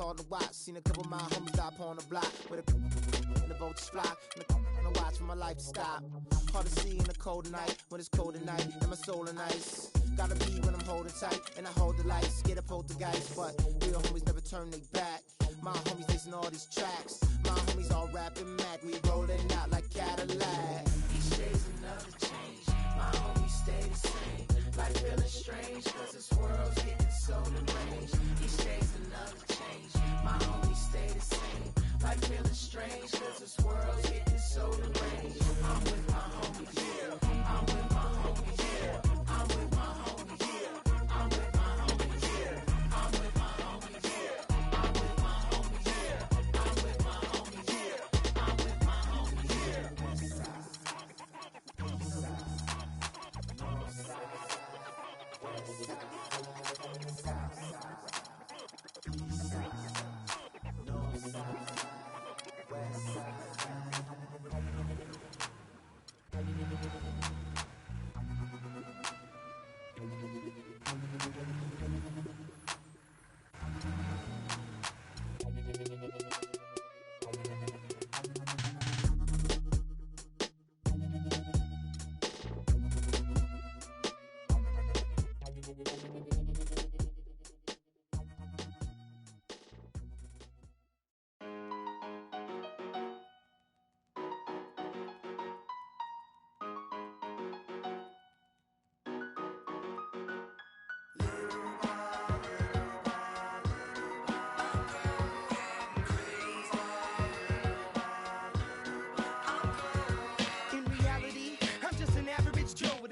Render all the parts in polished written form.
hard to watch. Seen a couple of my homies die on the block with a and the vultures fly. And I watch for my life to stop. Hard to see in the cold night when it's cold at night and my soul is ice. Gotta be when I'm holding tight and I hold the lights. Get a poltergeist, but real homies never turn they back. My homies listen all these tracks. My homies all rapping mad. We rolling out like Cadillac. Each day's another change. My homies stay the same. Life feeling strange, cause this world's getting so deranged. Each day's another change. My homies stay the same. Life feeling strange, cause this world's getting so deranged. I'm with my homies, yeah. I'm with my homies, yeah. I'm with my homies, yeah. I'm with my homies, yeah. I'm with my homies, yeah. I'm with my homies, yeah. I'm with my homies, yeah. I'm with my homies, yeah. West side, east side, north side, west side, south side, east side, north side, west side.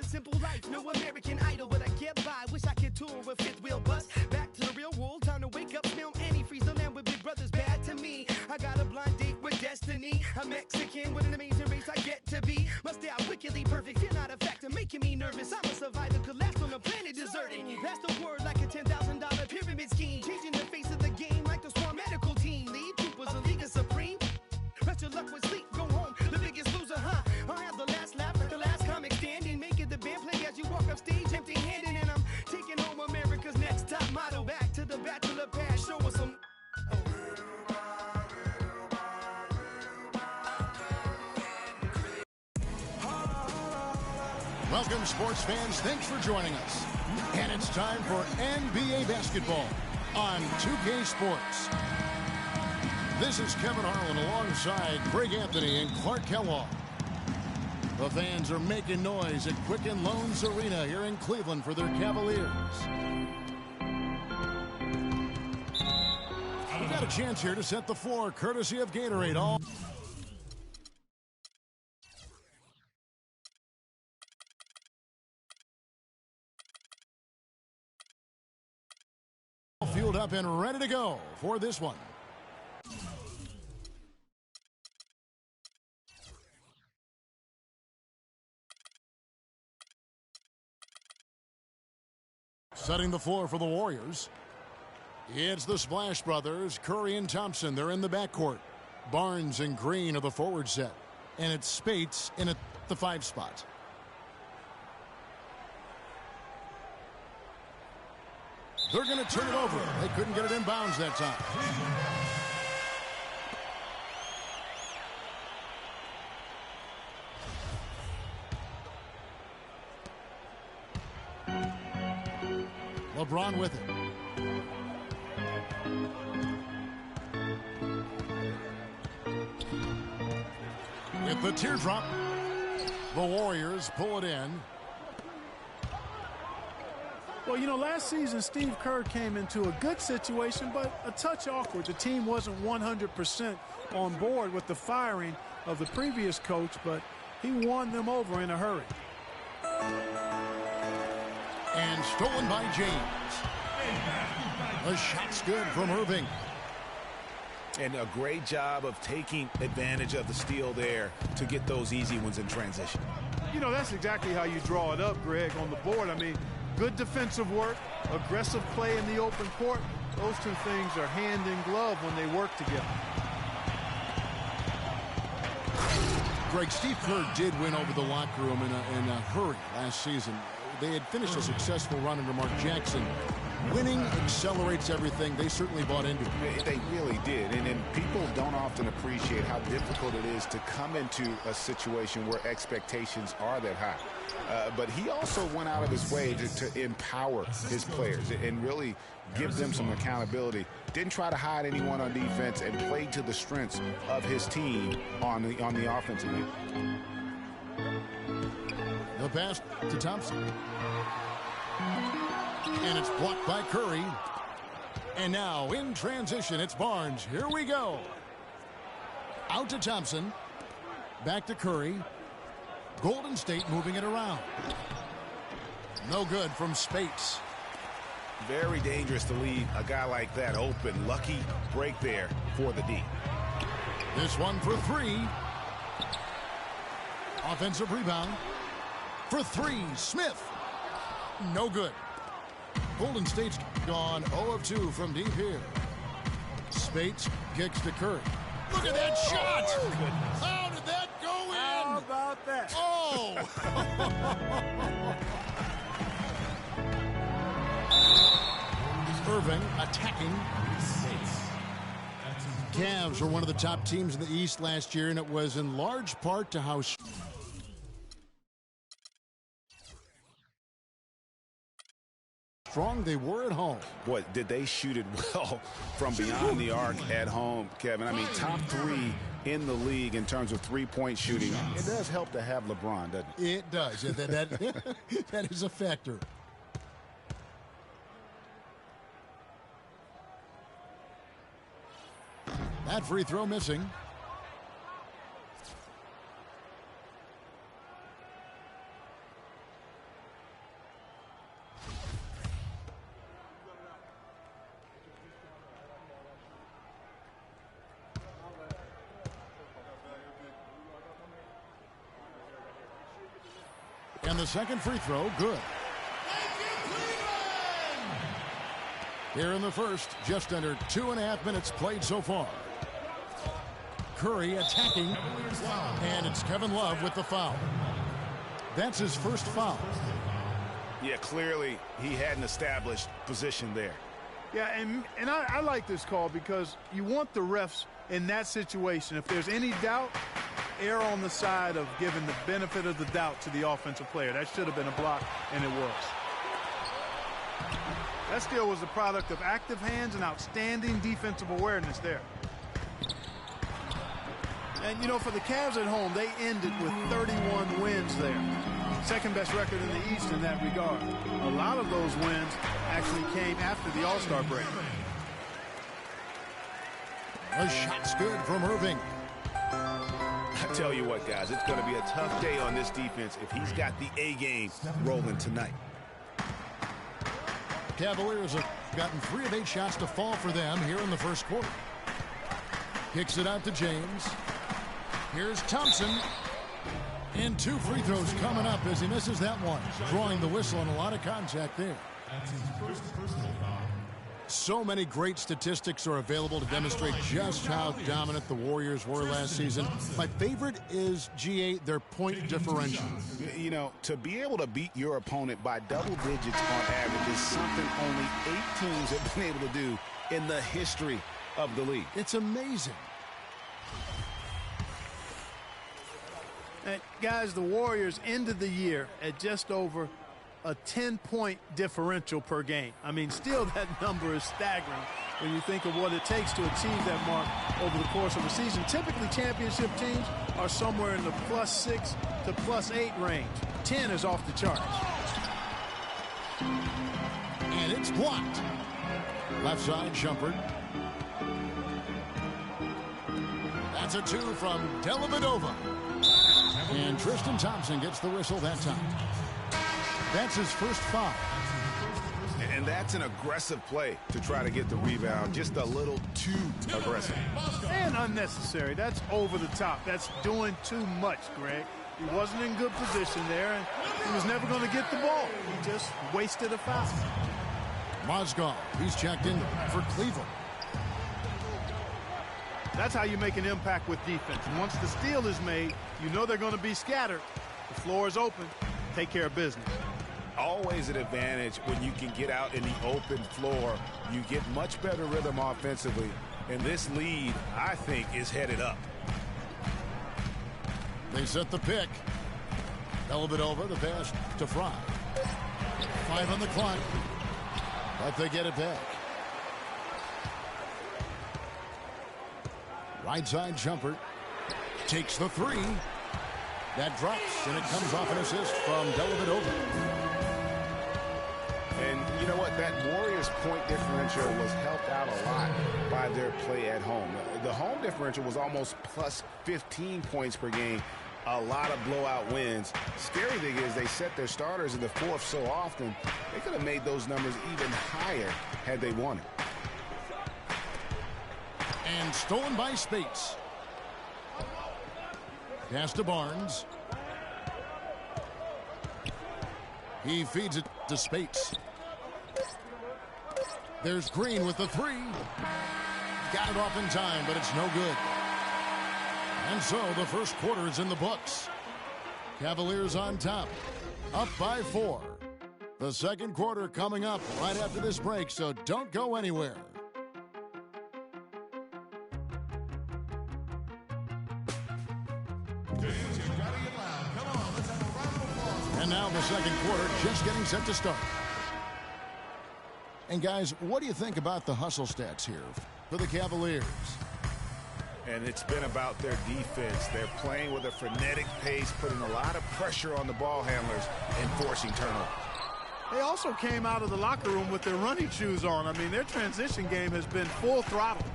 Simple life, no American Idol, but I get by. Wish I could tour with fifth wheel bus. Back to the real world, time to wake up, smell antifreeze. The land with big brothers bad to me. I got a blind date with destiny. I'm Mexican with an amazing race I get to be. My style wickedly perfect, fear not a factor, making me nervous. I'm a survivor, could last on the planet deserted. That's the word, like a $10,000 pyramid scheme. Changing the face of the game like the Swarm medical team. Lead troopers, a league of supreme. Rest your luck with sleep, go home, the biggest loser, huh? I'll have the last laugh like the last comic standing. Making the band play as you walk up stage empty-handed. And I'm taking home America's next top model. Back to the bachelor pad, show us some. Welcome, sports fans. Thanks for joining us. And it's time for NBA basketball on 2K Sports. This is Kevin Harlan alongside Greg Anthony and Clark Kellogg. The fans are making noise at Quicken Loans Arena here in Cleveland for their Cavaliers. We've got a chance here to set the floor, courtesy of Gatorade. All fueled up and ready to go for this one. Setting the floor for the Warriors. It's the Splash Brothers, Curry and Thompson. They're in the backcourt. Barnes and Green are the forward set. And it's Spates in at the 5 spot. They're going to turn it over. They couldn't get it in bounds that time. LeBron with it. With the teardrop, the Warriors pull it in. Well, you know, last season Steve Kerr came into a good situation, but a touch awkward. The team wasn't 100% on board with the firing of the previous coach, but he won them over in a hurry. And stolen by James. The shot's good from Irving. And a great job of taking advantage of the steal there to get those easy ones in transition. You know, that's exactly how you draw it up, Greg, on the board. I mean, good defensive work, aggressive play in the open court. Those two things are hand in glove when they work together. Greg, Steve Kerr did win over the locker room in a hurry last season. They had finished a successful run under Mark Jackson, Winning accelerates everything. They certainly bought into it. They really did. And people don't often appreciate how difficult it is to come into a situation where expectations are that high. But he also went out of his way to empower his players and really give them some accountability. Didn't try to hide anyone on defense and played to the strengths of his team on the offensive end. The pass to Thompson. And it's blocked by Curry. And now in transition, it's Barnes. Here we go. Out to Thompson. Back to Curry. Golden State moving it around. No good from Spates. Very dangerous to leave a guy like that open. Lucky break there for the D. This one for three. Offensive rebound. For three, Smith. No good. Golden State's gone 0 of 2 from deep here. Spates kicks to Curry. Look at that shot! How did that go in? How about that? Oh! Irving attacking. Cavs were one of the top teams in the East last year, and it was in large part to how strong they were at home. Boy, did they shoot it well from beyond the arc at home, Kevin. I mean, top 3 in the league in terms of three-point shooting. It does help to have LeBron, doesn't it? It does. That is a factor. That free throw missing. And the second free throw, good. Here in the first, just under 2.5 minutes played so far. Curry attacking, and it's Kevin Love with the foul. That's his first foul. Yeah, clearly he had an established position there. Yeah, and I like this call because you want the refs in that situation. If there's any doubt, err on the side of giving the benefit of the doubt to the offensive player. That should have been a block, and it was. That steal was the product of active hands and outstanding defensive awareness there. And, you know, for the Cavs at home, they ended with 31 wins there. Second best record in the East in that regard. A lot of those wins actually came after the All-Star break. The shot's good from Irving. I tell you what, guys, it's going to be a tough day on this defense if he's got the A game rolling tonight. Cavaliers have gotten 3 of 8 shots to fall for them here in the first quarter. Kicks it out to James. Here's Thompson. And 2 free throws coming up as he misses that one. Drawing the whistle and a lot of contact there. So many great statistics are available to demonstrate just how dominant the Warriors were last season. My favorite is, GA, their point differential. You know, to be able to beat your opponent by double digits on average is something only 8 teams have been able to do in the history of the league. It's amazing. Guys, the Warriors ended the year at just over a 10-point differential per game. I mean, still that number is staggering when you think of what it takes to achieve that mark over the course of a season. Typically, championship teams are somewhere in the +6 to +8 range. 10 is off the charts. And it's blocked. Left side, Shumpert. That's a 2 from Dellavedova. And Tristan Thompson gets the whistle that time. That's his first foul. And that's an aggressive play to try to get the rebound. Just a little too aggressive. And unnecessary. That's over the top. That's doing too much, Greg. He wasn't in good position there, and he was never going to get the ball. He just wasted a foul. Mozgov, he's checked in for Cleveland. That's how you make an impact with defense. And once the steal is made, you know they're going to be scattered. The floor is open. Take care of business. always an advantage when you can get out in the open floor. You get much better rhythm offensively, and this lead, I think, is headed up. They set the pick. Dellavedova, the pass to Fry. 5 on the clock, but they get it back. Right side jumper. Takes the 3. That drops, and it comes off an assist from Dellavedova. And you know what? That Warriors point differential was helped out a lot by their play at home. The home differential was almost plus 15 points per game. A lot of blowout wins. Scary thing is they set their starters in the fourth so often, they could have made those numbers even higher had they wanted. And stolen by Spates. Pass to Barnes. He feeds it to Spates. There's Green with the 3. Got it off in time, but it's no good. And so the first quarter is in the books. Cavaliers on top, up by 4. The second quarter coming up right after this break, so don't go anywhere. And now the second quarter just getting set to start. And guys, what do you think about the hustle stats here for the Cavaliers? And it's been about their defense. They're playing with a frenetic pace, putting a lot of pressure on the ball handlers and forcing turnovers. They also came out of the locker room with their running shoes on. I mean, their transition game has been full throttle.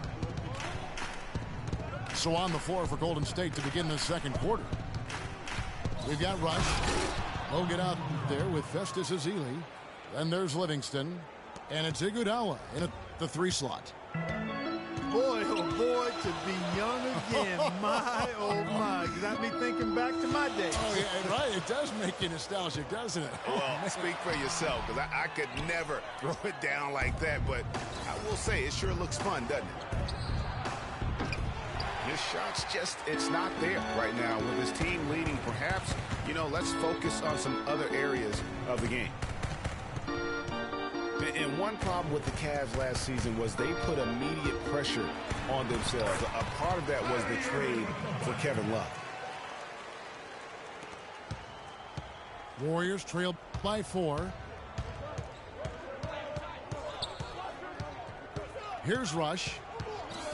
So on the floor for Golden State to begin the second quarter. We've got Rush. We'll get out there with Festus Ezeli. Then there's Livingston. And it's Iguodala in the 3 slot. Boy, oh boy, to be young again. My, oh my. Got me thinking back to my days. Oh, yeah, right. It does make you nostalgic, doesn't it? Well, speak for yourself, because I could never throw it down like that. But I will say, it sure looks fun, doesn't it? His shot's just, it's not there right now. With his team leading, perhaps, let's focus on some other areas of the game. And one problem with the Cavs last season was they put immediate pressure on themselves. A part of that was the trade for Kevin Love. Warriors trail by 4. Here's Rush.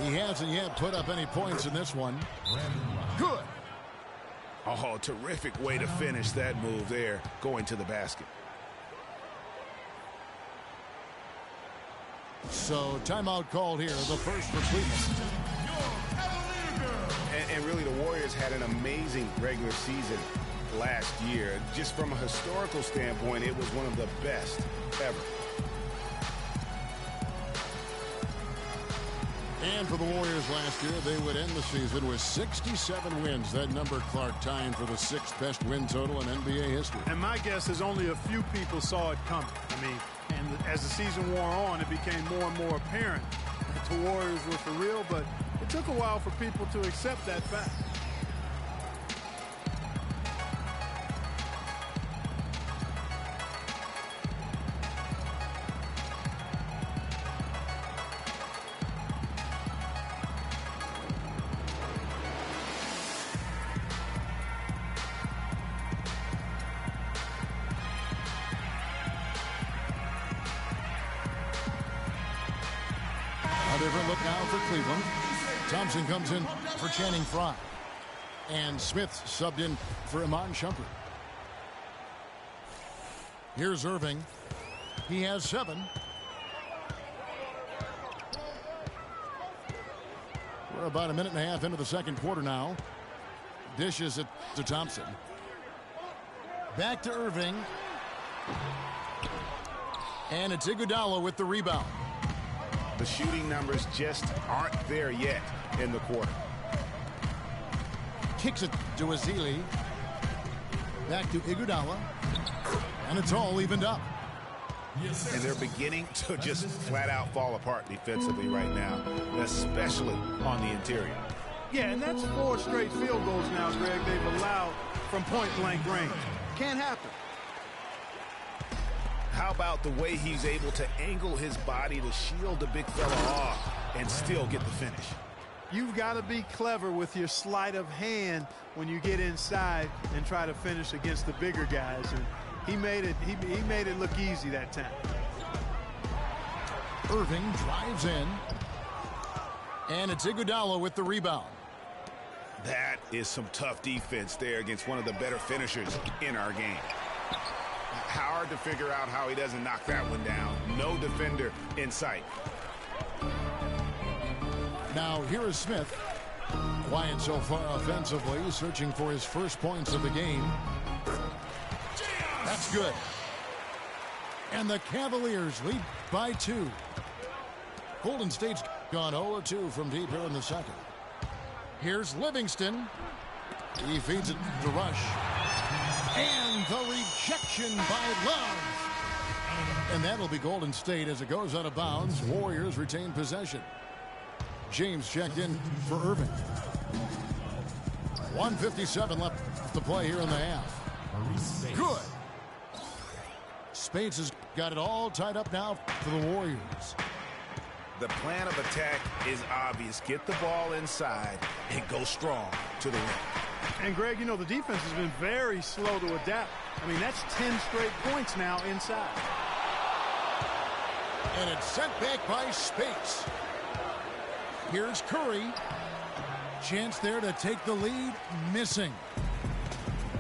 He hasn't yet put up any points in this one. Good. Oh, terrific way to finish that move there, going to the basket. So timeout called here, the first for Cleveland. And really, the Warriors had an amazing regular season last year. Just from a historical standpoint, it was one of the best ever. And for the Warriors last year, they would end the season with 67 wins. That number, Clark, tying for the 6th best win total in NBA history. And my guess is only a few people saw it coming. I mean, and as the season wore on, it became more and more apparent that the Warriors were for real, but it took a while for people to accept that fact. A different look now for Cleveland. Thompson comes in for Channing Frye. And Smith subbed in for Iman Shumpert. Here's Irving. He has 7. We're about a minute and a half into the second quarter now. Dishes it to Thompson. Back to Irving. And it's Iguodala with the rebound. The shooting numbers just aren't there yet in the quarter. Kicks it to Ezeli. Back to Iguodala. And it's all evened up. And they're beginning to just flat out fall apart defensively right now, especially on the interior. Yeah, and that's 4 straight field goals now, Greg, they've allowed from point-blank range. Can't happen. how about the way he's able to angle his body to shield the big fella off and still get the finish? You've got to be clever with your sleight of hand when you get inside and try to finish against the bigger guys. And he made it look easy that time. Irving drives in. And it's Iguodala with the rebound. That is some tough defense there against one of the better finishers in our game. Hard to figure out how he doesn't knock that one down. No defender in sight. Now here is Smith. Quiet so far offensively, searching for his first points of the game. That's good. And the Cavaliers lead by 2. Golden State's gone 0-2 from deep here in the second. Here's Livingston. He feeds it to Rush. And the rejection by Love. And that'll be Golden State as it goes out of bounds. Warriors retain possession. James checked in for Irving. 1:57 left to play here in the half. Good. Spades has got it all tied up now for the Warriors. The plan of attack is obvious. Get the ball inside and go strong to the rim. And, Greg, you know, the defense has been very slow to adapt. I mean, that's 10 straight points now inside. And it's sent back by Spades. Here's Curry. Chance there to take the lead. Missing.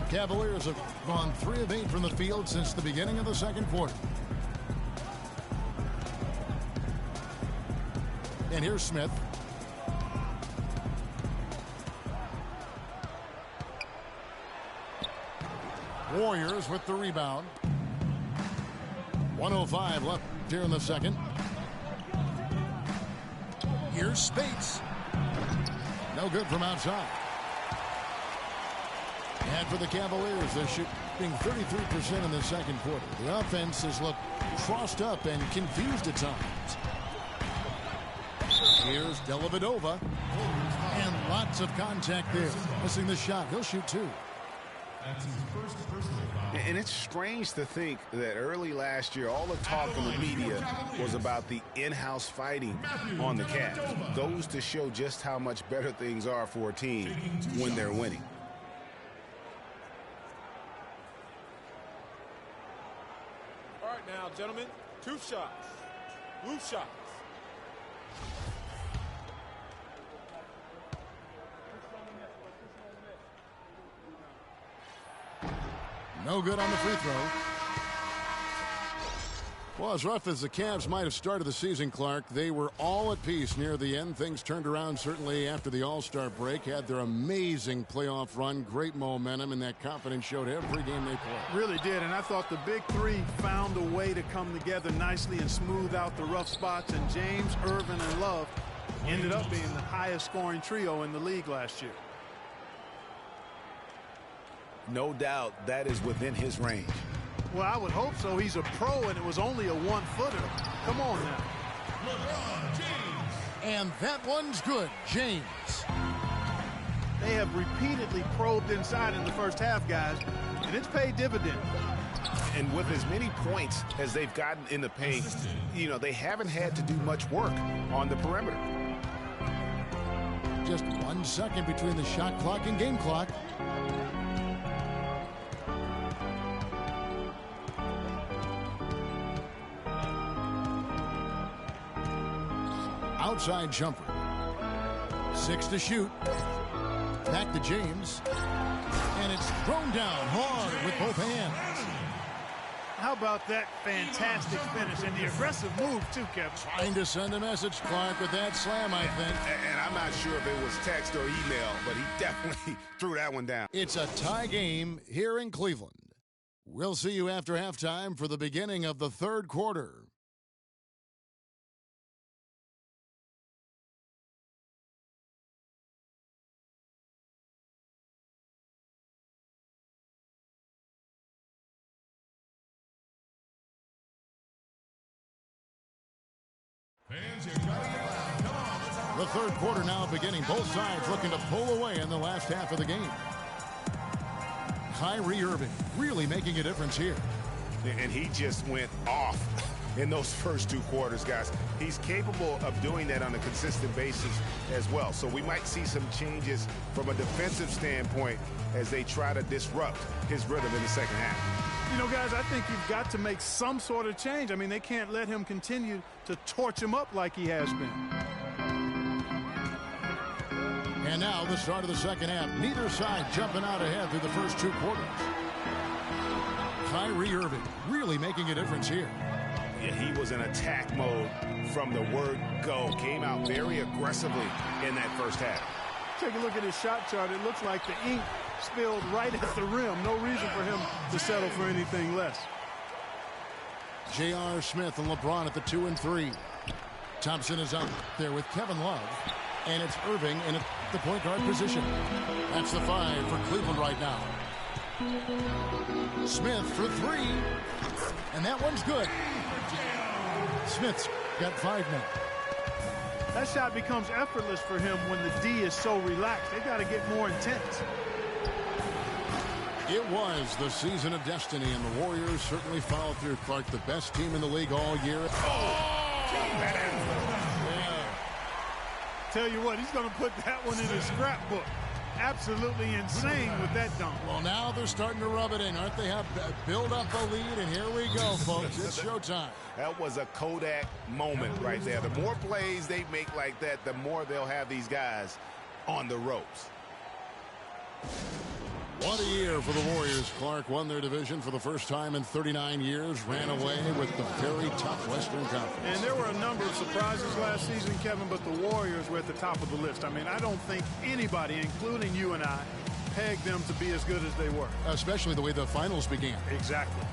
Cavaliers have gone 3 of 8 from the field since the beginning of the second quarter. And here's Smith. Warriors with the rebound. 1:05 left here in the second. Here's Spades. No good from outside. And for the Cavaliers, they're shooting 33% in the second quarter. The offense has looked crossed up and confused at times. Here's Dellavedova. And lots of contact there. Missing the shot. He'll shoot 2. That's his first personal foul. And it's strange to think that early last year, all the talk from the media was about the in-house fighting on the Cavs. Goes to show just how much better things are for a team when they're winning. All right now, gentlemen, 2 shots. Loose shots. No good on the free throw. Well, as rough as the Cavs might have started the season, Clark, they were all at peace near the end. Things turned around certainly after the All-Star break. Had their amazing playoff run, great momentum, and that confidence showed every game they played. Really did, and I thought the big 3 found a way to come together nicely and smooth out the rough spots, and James, Irvin, and Love ended up being the highest scoring trio in the league last year. No doubt that is within his range. Well, I would hope so. He's a pro, and it was only a 1-footer. Come on now. LeBron James. And that one's good. James. They have repeatedly probed inside in the first half, guys, and it's paid dividends. And with as many points as they've gotten in the paint, you know, they haven't had to do much work on the perimeter. Just 1 second between the shot clock and game clock. Outside jumper. 6 to shoot. Back to James. And it's thrown down hard with both hands. How about that fantastic finish and the aggressive move, too, Kevin? Trying to send a message, Clark, with that slam, I think. And I'm not sure if it was text or email, but he definitely threw that one down. It's a tie game here in Cleveland. We'll see you after halftime for the beginning of the third quarter. Fans, you gotta get loud. Come on, let's have The third quarter now beginning. Both sides looking to pull away in the last half of the game. Kyrie Irving really making a difference here. And he just went off in those first 2 quarters, guys. He's capable of doing that on a consistent basis as well. So we might see some changes from a defensive standpoint as they try to disrupt his rhythm in the second half. You know, guys, I think you've got to make some sort of change. I mean, they can't let him continue to torch him up like he has been. And now the start of the second half. Neither side jumping out ahead through the first 2 quarters. Kyrie Irving really making a difference here. Yeah, he was in attack mode from the word go. Came out very aggressively in that first half. Take a look at his shot chart. It looks like the ink spilled right at the rim. No reason for him to settle for anything less. J.R. Smith and LeBron at the 2 and 3. Thompson is out there with Kevin Love. And it's Irving in the point guard position. That's the 5 for Cleveland right now. Smith for 3. And that one's good. Smith's got 5 now. That shot becomes effortless for him when the D is so relaxed. They got to get more intense. It was the season of destiny, and the Warriors certainly followed through. Clark, the best team in the league all year. Tell you what, he's going to put that one in his scrapbook. Absolutely insane with that dunk. Well, now they're starting to rub it in, aren't they? Have build up a lead, and here we go, folks. It's showtime. That was a Kodak moment right there. The more plays they make like that, the more they'll have these guys on the ropes. What a year for the Warriors. Clark won their division for the first time in 39 years, ran away with the very tough Western Conference. And there were a number of surprises last season, Kevin, but the Warriors were at the top of the list. I mean, I don't think anybody, including you and I, pegged them to be as good as they were. Especially the way the finals began. Exactly.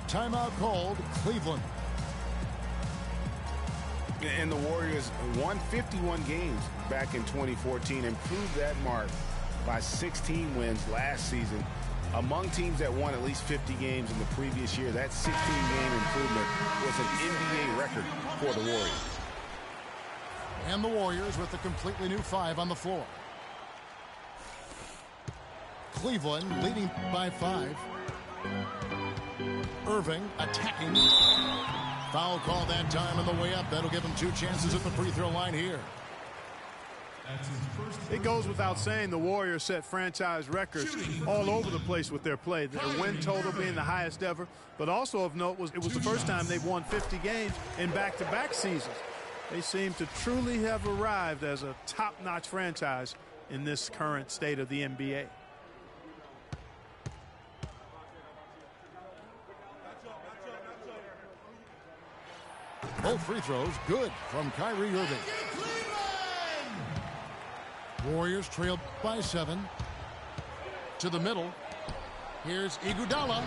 Timeout called, Cleveland. And the Warriors won 51 games back in 2014, improved that mark by 16 wins last season. Among teams that won at least 50 games in the previous year, that 16-game improvement was an NBA record for the Warriors. And the Warriors with a completely new 5 on the floor. Cleveland leading by 5. Irving attacking. Foul call that time on the way up. That'll give him 2 chances at the free throw line here. It goes without saying the Warriors set franchise records all over the place with their play. Their win total being the highest ever, but also of note was it was the first time they've won 50 games in back-to-back seasons. They seem to truly have arrived as a top-notch franchise in this current state of the NBA. Both free throws good from Kyrie Irving. Warriors trailed by 7. To the middle. Here's Iguodala.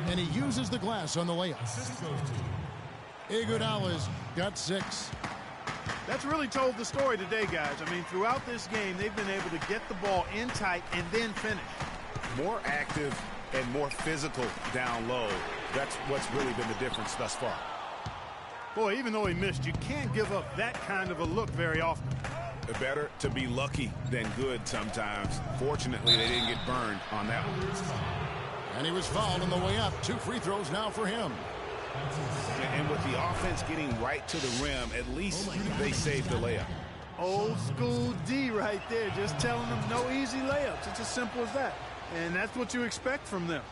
And he uses the glass on the layup. Iguodala's got 6. That's really told the story today, guys. I mean, throughout this game, they've been able to get the ball in tight and then finish. More active and more physical down low. That's what's really been the difference thus far. Boy, even though he missed, you can't give up that kind of a look very often. Better to be lucky than good sometimes. Fortunately, they didn't get burned on that one. And he was fouled on the way up. 2 free throws now for him. And with the offense getting right to the rim, at least they saved the layup. Old school D right there, just telling them no easy layups. It's as simple as that. And that's what you expect from them.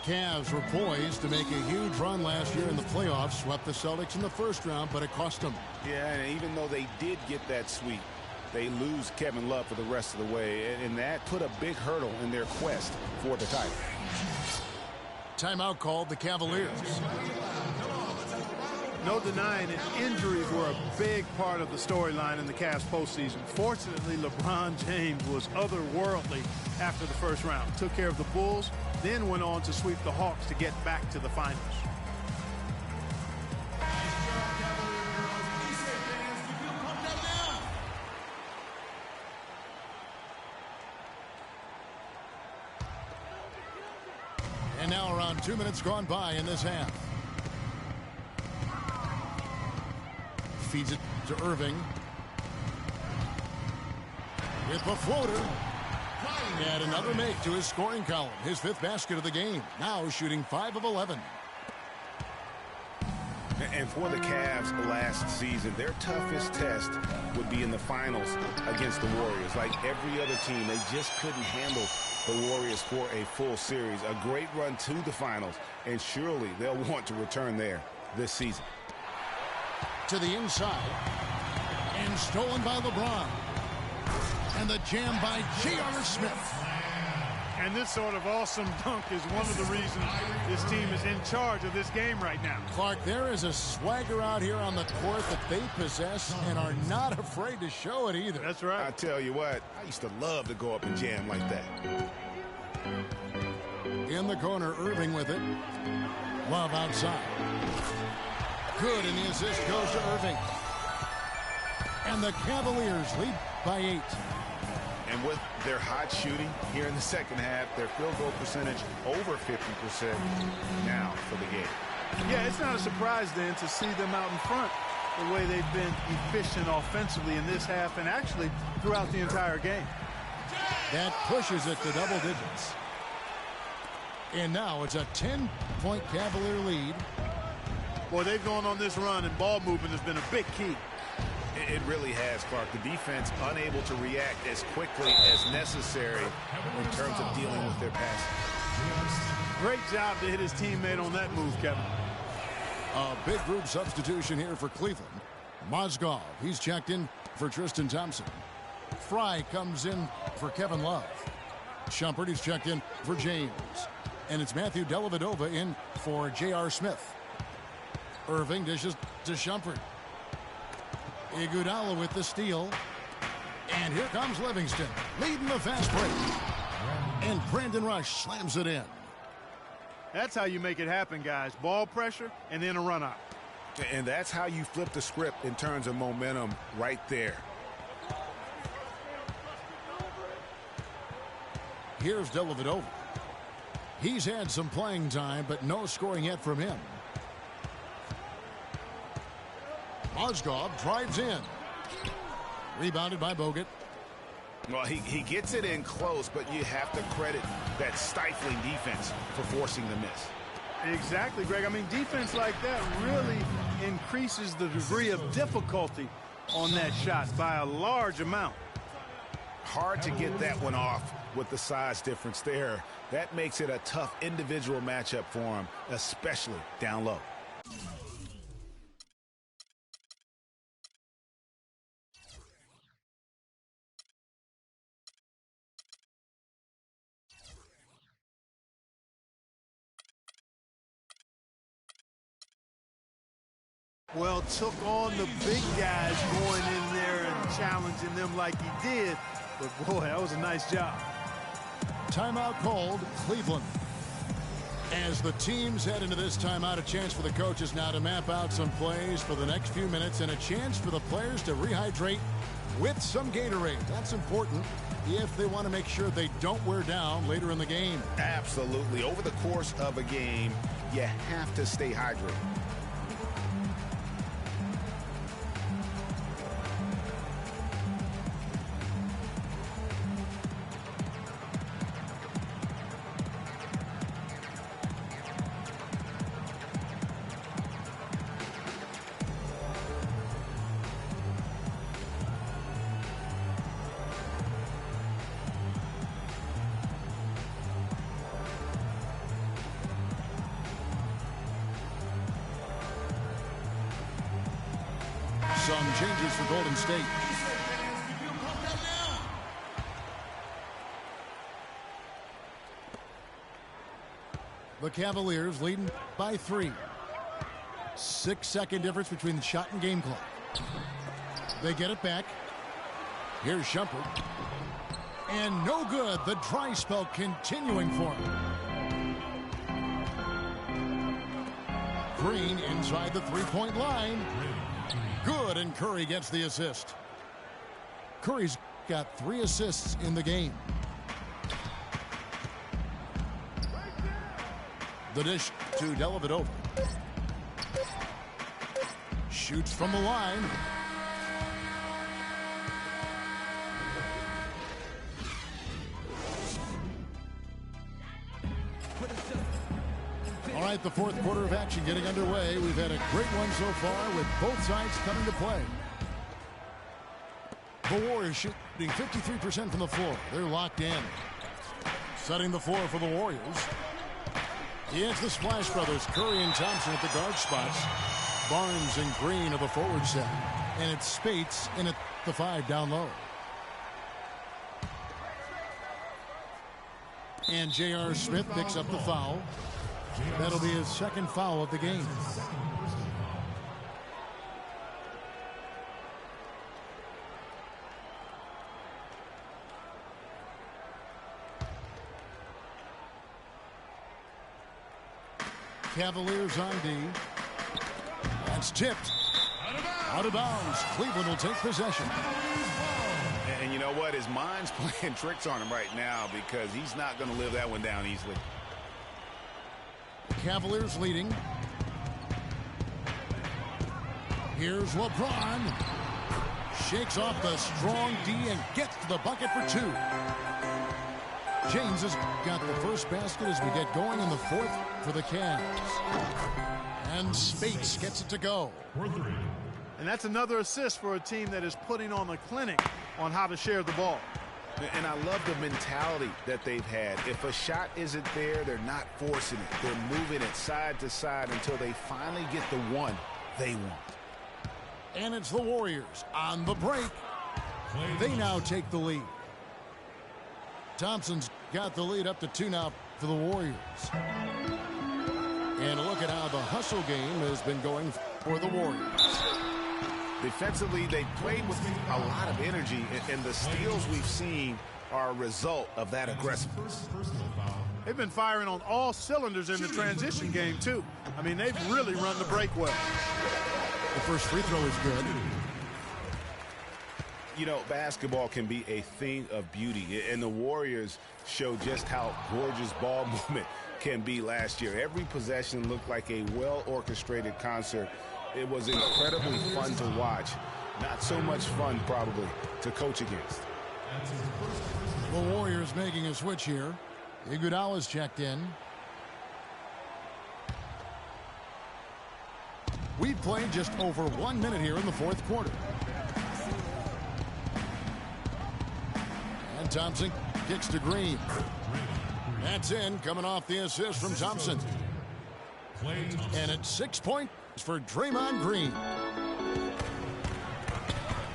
Cavs were poised to make a huge run last year in the playoffs. Swept the Celtics in the first round, but it cost them. Yeah, and even though they did get that sweep, they lose Kevin Love for the rest of the way. And that put a big hurdle in their quest for the title. Timeout called the Cavaliers. No denying it, injuries were a big part of the storyline in the Cavs postseason. Fortunately, LeBron James was otherworldly after the first round. Took care of the Bulls, then went on to sweep the Hawks to get back to the finals. And now around 2 minutes gone by in this half. Feeds it to Irving. With the floater. And another make to his scoring column. His 5th basket of the game. Now shooting 5 of 11. And for the Cavs last season, their toughest test would be in the finals against the Warriors. Like every other team, they just couldn't handle the Warriors for a full series. A great run to the finals, and surely they'll want to return there this season. To the inside. And stolen by LeBron. And the jam by J.R. Smith. And this sort of awesome dunk is one of the reasons this team is in charge of this game right now. Clark, there is a swagger out here on the court that they possess and are not afraid to show it either. That's right. I tell you what, I used to love to go up and jam like that. In the corner, Irving with it. Love outside. Good, and the assist goes to Irving. And the Cavaliers lead by 8. And with their hot shooting here in the second half, their field goal percentage over 50% now for the game. Yeah, it's not a surprise then to see them out in front the way they've been efficient offensively in this half and actually throughout the entire game. That pushes it to double digits. And now it's a 10-point Cavalier lead. Boy, they've gone on this run, and ball movement has been a big key. It really has, Clark. The defense unable to react as quickly as necessary in terms of dealing with their passes. Great job to hit his teammate on that move, Kevin. A big group substitution here for Cleveland. Mozgov, he's checked in for Tristan Thompson. Fry comes in for Kevin Love. Shumpert, he's checked in for James. And it's Matthew Dellavedova in for J.R. Smith. Irving dishes to Shumpert. Iguodala with the steal. And here comes Livingston, leading the fast break. And Brandon Rush slams it in. That's how you make it happen, guys. Ball pressure and then a run out. And that's how you flip the script in terms of momentum right there. Here's Dellavedova. He's had some playing time, but no scoring yet from him. Mozgov drives in. Rebounded by Bogut. Well, he gets it in close, but you have to credit that stifling defense for forcing the miss. Exactly, Greg. I mean, defense like that really increases the degree of difficulty on that shot by a large amount. Hard to get that one off with the size difference there. That makes it a tough individual matchup for him, especially down low. Well, took on the big guys going in there and challenging them like he did. But, boy, that was a nice job. Timeout called, Cleveland. As the teams head into this timeout, a chance for the coaches now to map out some plays for the next few minutes and a chance for the players to rehydrate with some Gatorade. That's important if they want to make sure they don't wear down later in the game. Absolutely. Over the course of a game, you have to stay hydrated. Some changes for Golden State. The Cavaliers leading by 3. 6-second difference between the shot and game clock. They get it back. Here's Shumpert. And no good. The dry spell continuing for him. Green inside the three-point line. Good, and Curry gets the assist. Curry's got 3 assists in the game. The dish to Dellavedova. Shoots from the line. right, the fourth quarter of action getting underway. We've had a great one so far with both sides coming to play. The Warriors shooting 53% from the floor. They're locked in. Setting the floor for the Warriors. It's the Splash Brothers, Curry and Thompson at the guard spots. Barnes and Green are the forward set. And it's Spates in at the 5 down low. And J.R. Smith picks up the foul. That'll be his second foul of the game. Cavaliers on D. That's tipped. Out of bounds. Cleveland will take possession. And you know what? His mind's playing tricks on him right now because he's not going to live that one down easily. Cavaliers leading. Here's LeBron. Shakes off the strong D and gets to the bucket for 2. James has got the first basket as we get going in the fourth for the Cavs. And Spates gets it to go. And that's another assist for a team that is putting on a clinic on how to share the ball. And I love the mentality that they've had. If a shot isn't there, they're not forcing it. They're moving it side to side until they finally get the one they want. And it's the Warriors on the break. They now take the lead. Thompson's got the lead up to 2 now for the Warriors. And look at how the hustle game has been going for the Warriors. Defensively, they played with a lot of energy, and the steals we've seen are a result of that aggressiveness. They've been firing on all cylinders in the transition game, too. I mean, they've really run the break well. The first free throw is good. You know, basketball can be a thing of beauty, and the Warriors show just how gorgeous ball movement can be last year. Every possession looked like a well-orchestrated concert. It was incredibly fun to watch. Not so much fun, probably, to coach against. The Warriors making a switch here. Iguodala's checked in. We've played just over 1 minute here in the fourth quarter. And Thompson kicks to Green. That's in, coming off the assist from Thompson. And it's 6 points for Draymond Green.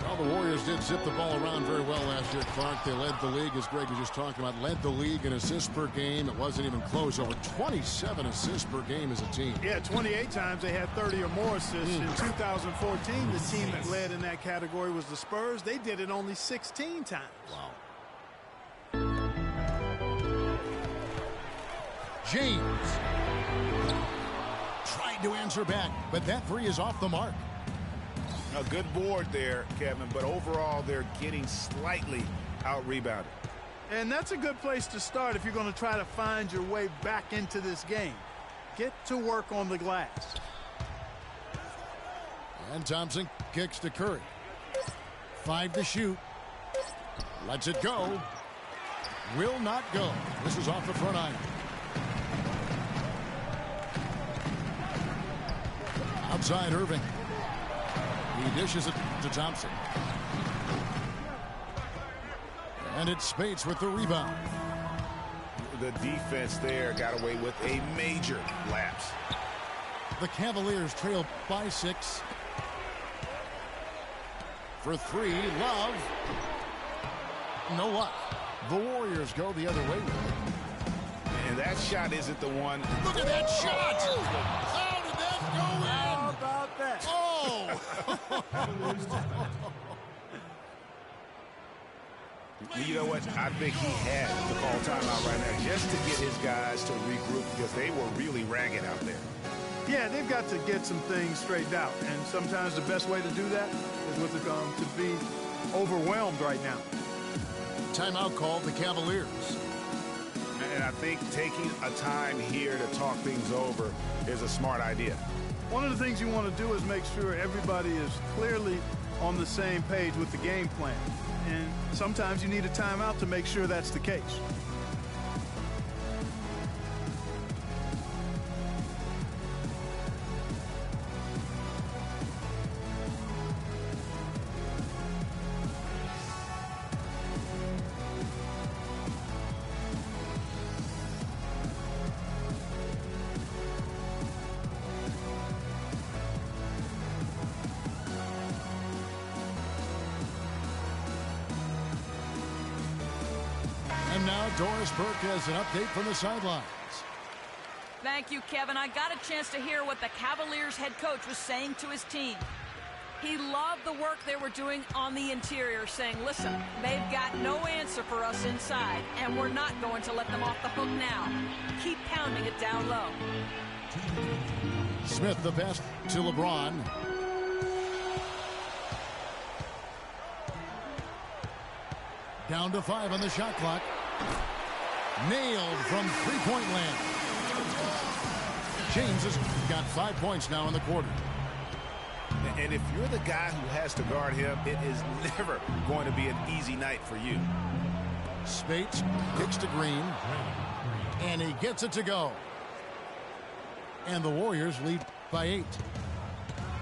Well, the Warriors did zip the ball around very well last year, Clark. They led the league, as Greg was just talking about, led the league in assists per game. It wasn't even close. Over 27 assists per game as a team. Yeah, 28 times they had 30 or more assists. In 2014, the team that led in that category was the Spurs. They did it only 16 times. Wow. James tried to answer back, but that three is off the mark. A good board there, Kevin, but overall they're getting slightly out-rebounded. And that's a good place to start if you're going to try to find your way back into this game. Get to work on the glass. And Thompson kicks to Curry. 5 to shoot. Lets it go. Will not go. This is off the front iron. Outside Irving. He dishes it to Thompson. And it's Spates with the rebound. The defense there got away with a major lapse. The Cavaliers trail by 6. For 3, Love. No luck. The Warriors go the other way. And that shot isn't the one. Look at that shot! How did that go in? How about that? Oh! You know what? I think he had to call timeout right now just to get his guys to regroup because they were really ragged out there. Yeah, they've got to get some things straightened out. And sometimes the best way to do that is with to be overwhelmed right now. Timeout called the Cavaliers. And I think taking a time here to talk things over is a smart idea. One of the things you want to do is make sure everybody is clearly on the same page with the game plan. And sometimes you need a timeout to make sure that's the case. now Doris Burke has an update from the sidelines. Thank you, Kevin. I got a chance to hear what the Cavaliers head coach was saying to his team. He loved the work they were doing on the interior, saying, listen, they've got no answer for us inside, and we're not going to let them off the hook now. Keep pounding it down low. Smith the pass to LeBron. Down to 5 on the shot clock. Nailed from three-point land. James has got 5 points now in the quarter. And if you're the guy who has to guard him, it is never going to be an easy night for you. Spates kicks to Green. And he gets it to go. And the Warriors lead by 8.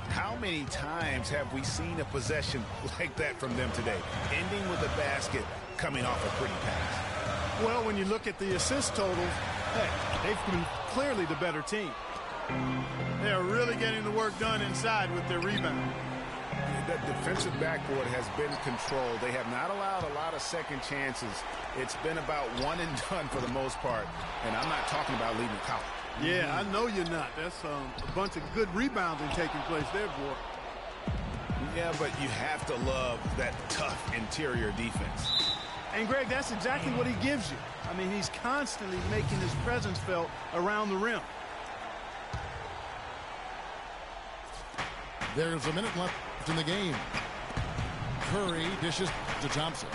How many times have we seen a possession like that from them today? Ending with a basket, coming off a pretty pass. Well, when you look at the assist totals, hey, they've been clearly the better team. They are really getting the work done inside with their rebound. That defensive backboard has been controlled. They have not allowed a lot of second chances. It's been about one and done for the most part. And I'm not talking about leaving college. Yeah, I know you're not. That's a bunch of good rebounding taking place there, boy. Yeah, but you have to love that tough interior defense. And, Greg, that's exactly what he gives you. I mean, he's constantly making his presence felt around the rim. There's a minute left in the game. Curry dishes to Thompson.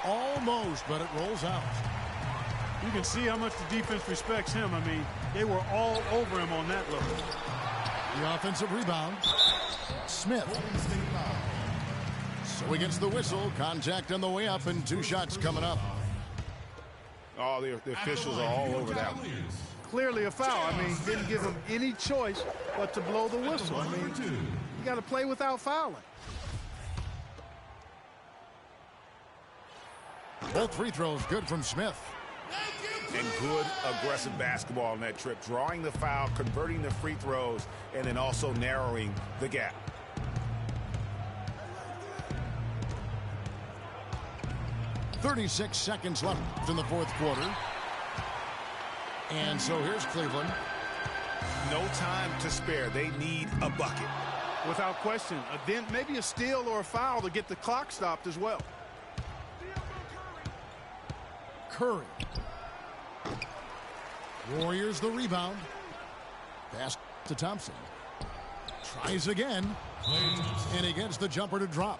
Almost, but it rolls out. You can see how much the defense respects him. I mean, they were all over him on that level. The offensive rebound. Smith. So he gets the whistle. Contact on the way up and 2 shots coming up. Oh, the officials are all over that one. Clearly a foul. I mean, didn't give him any choice but to blow the whistle. I mean, you got to play without fouling. Both free throws good from Smith. And good aggressive basketball on that trip. Drawing the foul, converting the free throws, and then also narrowing the gap. .36 seconds left in the fourth quarter. And so here's Cleveland. No time to spare. They need a bucket. Without question. Then maybe a steal or a foul to get the clock stopped as well. Curry. Warriors the rebound. Pass to Thompson. Tries again. And he gets the jumper to drop.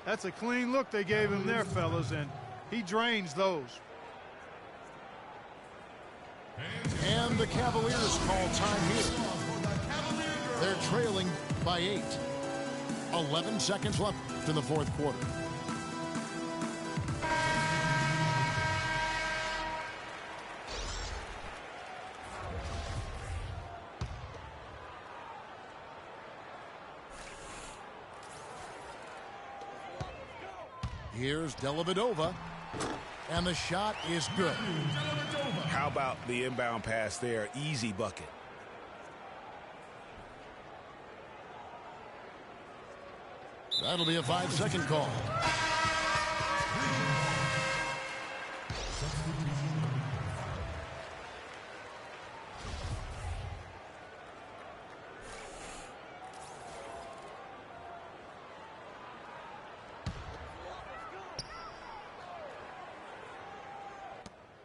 That's a clean look they gave him there, fellas, and he drains those. And the Cavaliers call time here. They're trailing by 8. 11 seconds left in the fourth quarter. Here's Dellavedova, and the shot is good. How about the inbound pass there? Easy bucket. That'll be a 5-second call.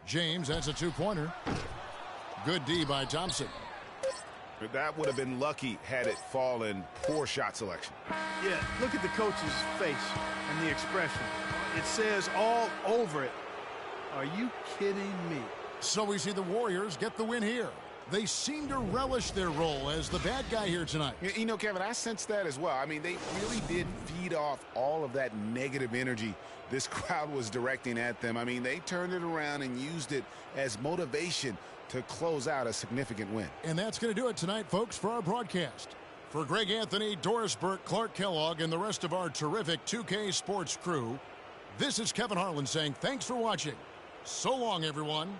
James, that's a 2-pointer. Good D by Thompson. That would have been lucky had it fallen. Poor shot selection. Yeah, look at the coach's face and the expression. It says all over it. Are you kidding me? So we see the Warriors get the win here. They seem to relish their role as the bad guy here tonight. You know, Kevin, I sense that as well. I mean, they really did feed off all of that negative energy this crowd was directing at them. I mean, they turned it around and used it as motivation to close out a significant win. And that's going to do it tonight, folks, for our broadcast. For Greg Anthony, Doris Burke, Clark Kellogg, and the rest of our terrific 2K Sports crew, this is Kevin Harlan saying thanks for watching. So long, everyone.